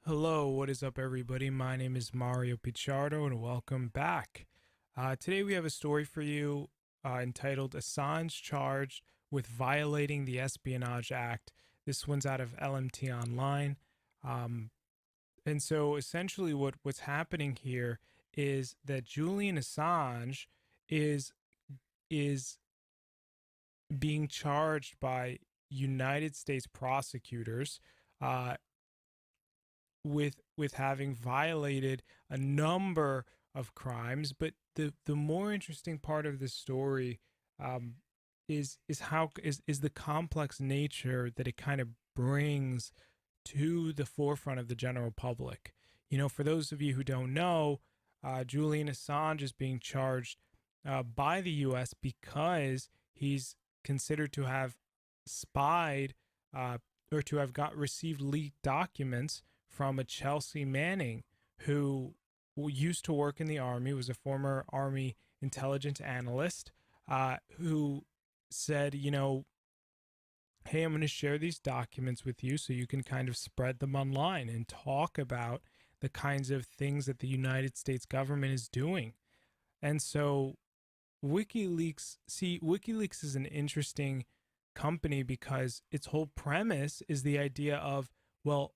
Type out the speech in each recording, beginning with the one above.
Hello, what is up, everybody? My name is Mario Picciardo, and welcome back. Today, we have a story for you entitled Assange Charged with Violating the Espionage Act. This one's out of LMT Online. Um, and so, essentially, what's happening here is that Julian Assange is is being charged by United States prosecutors uh, with having violated a number of crimes. But the more interesting part of this story um, is the complex nature that it kind of brings to the forefront of the general public. You know, for those of you who don't know, Julian Assange is being charged by the U.S. because he's considered to have spied uh, or to have got received leaked documents from a Chelsea Manning who used to work in the army, was a former army intelligence analyst, who said, hey, I'm going to share these documents with you so you can kind of spread them online and talk about the kinds of things that the United States government is doing. And so WikiLeaks is an interesting company because its whole premise is the idea of, well,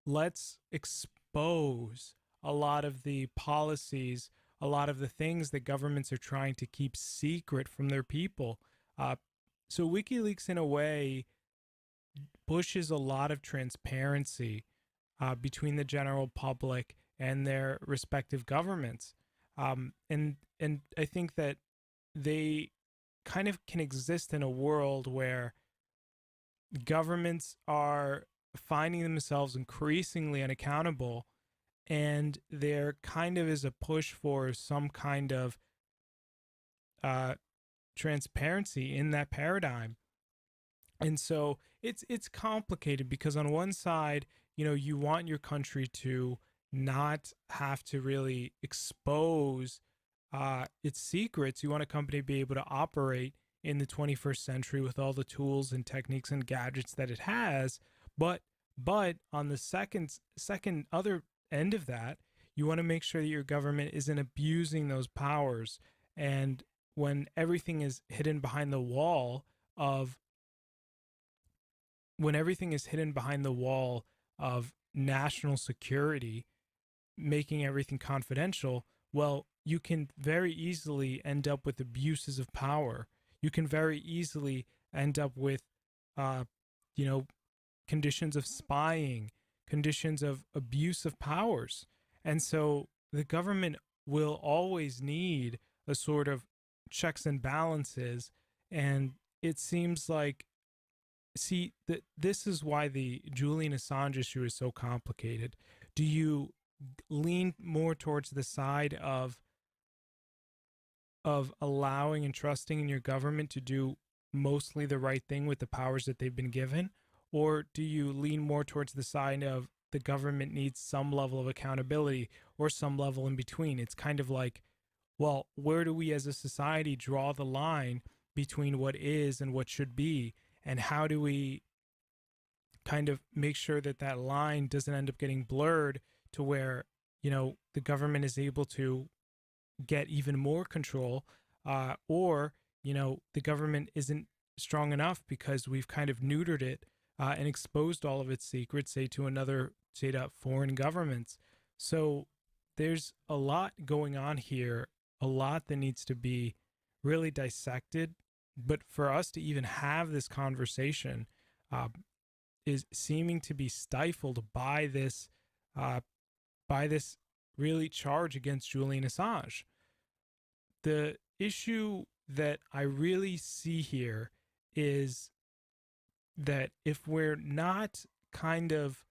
let's expose a lot of the policies, a lot of the things that governments are trying to keep secret from their people. So WikiLeaks, in a way, pushes a lot of transparency between the general public and their respective governments. And I think that they kind of can exist in a world where governments are finding themselves increasingly unaccountable, and there kind of is a push for some kind of uh, transparency in that paradigm. And so it's complicated because on one side, you want your country to not have to really expose its secrets. You want a company to be able to operate in the 21st century with all the tools and techniques and gadgets that it has. But on the second other end of that, you want to make sure that your government isn't abusing those powers. And when everything is hidden behind the wall of when everything is hidden behind the wall of national security, making everything confidential, well, you can very easily end up with abuses of power. You can very easily end up with, uh, you know, conditions of spying, conditions of abuse of powers. And so the government will always need a sort of checks and balances. And it seems like, see, that this is why the Julian Assange issue is so complicated. Do you lean more towards the side of allowing and trusting in your government to do mostly the right thing with the powers that they've been given? Or do you lean more towards the side of the government needs some level of accountability or some level in between? It's kind of like, well, where do we as a society draw the line between what is and what should be? And how do we kind of make sure that that line doesn't end up getting blurred to where, the government is able to get even more control, or the government isn't strong enough because we've kind of neutered it and exposed all of its secrets, say to foreign governments. So there's a lot going on here, a lot that needs to be really dissected. But for us to even have this conversation uh, is seeming to be stifled uh, by this really charge against Julian Assange. The issue that I really see here is that if we're not kind of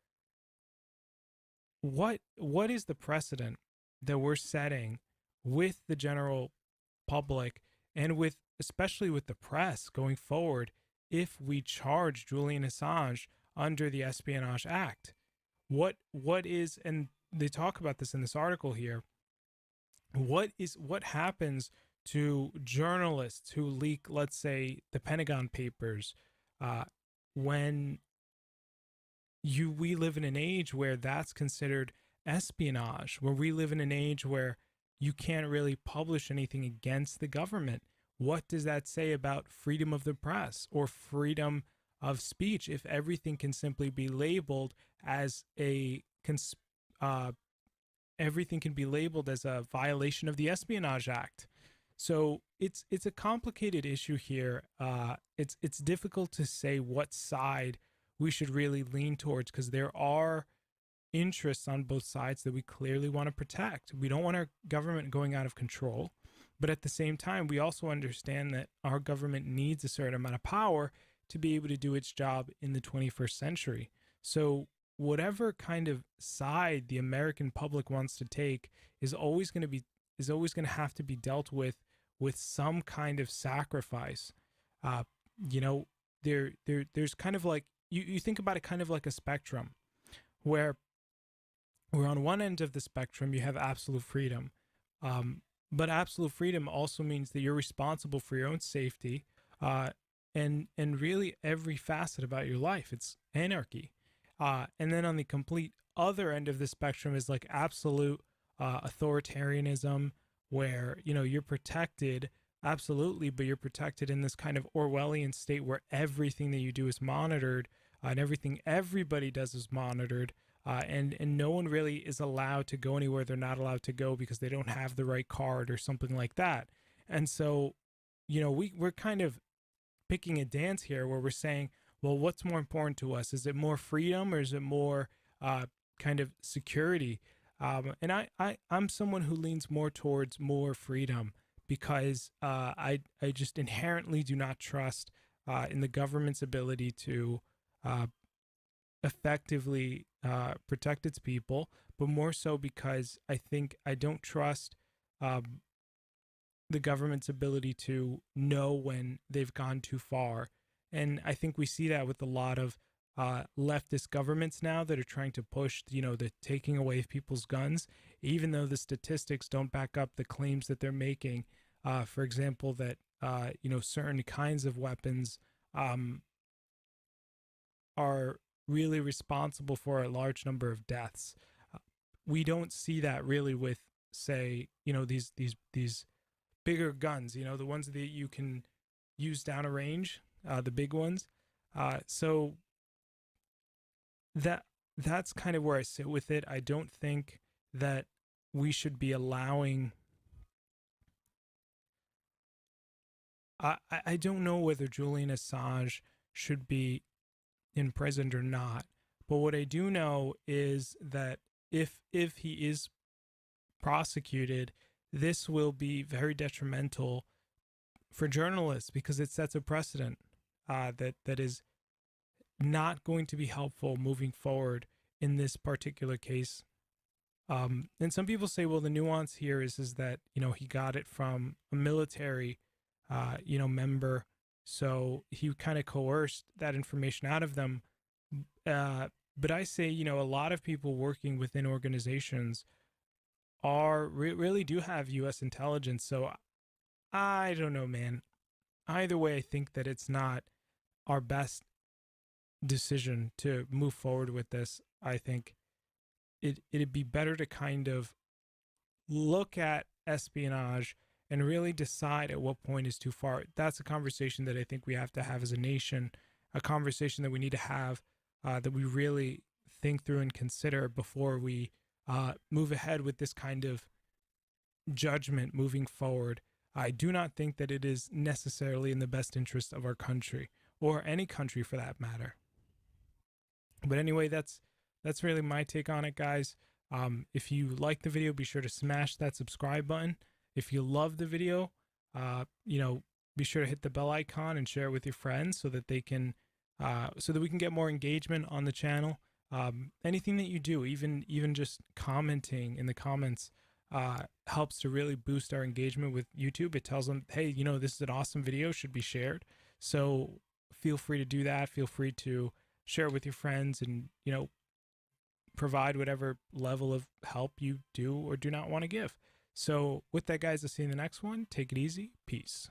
what is the precedent that we're setting with the general public and with especially with the press going forward if we charge Julian Assange under the Espionage Act? What is, and they talk about this in this article here, what happens to journalists who leak, let's say, the Pentagon Papers, when we live in an age where that's considered espionage, where we live in an age where you can't really publish anything against the government. What does that say about freedom of the press or freedom of speech if everything can simply be labeled as uh, everything can be labeled as a violation of the Espionage Act? So it's a complicated issue here. It's difficult to say what side we should really lean towards, because there are interests on both sides that we clearly want to protect. We don't want our government going out of control, but at the same time, we also understand that our government needs a certain amount of power to be able to do its job in the 21st century. So whatever kind of side the American public wants to take is always going to have to be dealt with some kind of sacrifice. Uh, you know, there's kind of like, you think about it kind of like a spectrum where on one end of the spectrum you have absolute freedom, but absolute freedom also means that you're responsible for your own safety, and really every facet about your life. It's anarchy. And then on the complete other end of the spectrum is like absolute authoritarianism, where you're protected, absolutely, but you're protected in this kind of Orwellian state where everything that you do is monitored, and everything everybody does is monitored, and no one really is allowed to go anywhere they're not allowed to go because they don't have the right card or something like that. And so, we're kind of picking a dance here where we're saying, well, what's more important to us? Is it more freedom, or is it more kind of security? And I'm someone who leans more towards more freedom, because I just inherently do not trust in the government's ability to effectively protect its people, but more so because I don't trust the government's ability to know when they've gone too far. And I think we see that with a lot of leftist governments now that are trying to push, the taking away of people's guns, even though the statistics don't back up the claims that they're making. For example, that, certain kinds of weapons are really responsible for a large number of deaths. We don't see that really with, say, these bigger guns, the ones that you can use down a range, the big ones. So that's kind of where I sit with it. I don't think that we should be allowing. I don't know whether Julian Assange should be imprisoned or not, but what I do know is that if he is prosecuted, this will be very detrimental for journalists, because it sets a precedent that is not going to be helpful moving forward in this particular case. And some people say, well, the nuance here is that he got it from a military member, so he kind of coerced that information out of them. But I say, a lot of people working within organizations really do have U.S. intelligence. So I don't know, man. Either way, I think that it's not our best decision to move forward with this. I think it'd be better to kind of look at espionage and really decide at what point is too far. That's a conversation that I think we have to have as a nation, a conversation that we need to have, that we really think through and consider before we move ahead with this kind of judgment moving forward. I do not think that it is necessarily in the best interest of our country, or any country for that matter. But anyway, that's really my take on it, guys. If you like the video, be sure to smash that subscribe button. If you love the video, be sure to hit the bell icon and share it with your friends so that they can, so that we can get more engagement on the channel. Anything that you do, even just commenting in the comments, helps to really boost our engagement with YouTube. It tells them, hey, this is an awesome video, should be shared. So feel free to do that. Feel free to share it with your friends, and provide whatever level of help you do or do not want to give. So with that, guys, I'll see you in the next one. Take it easy. Peace.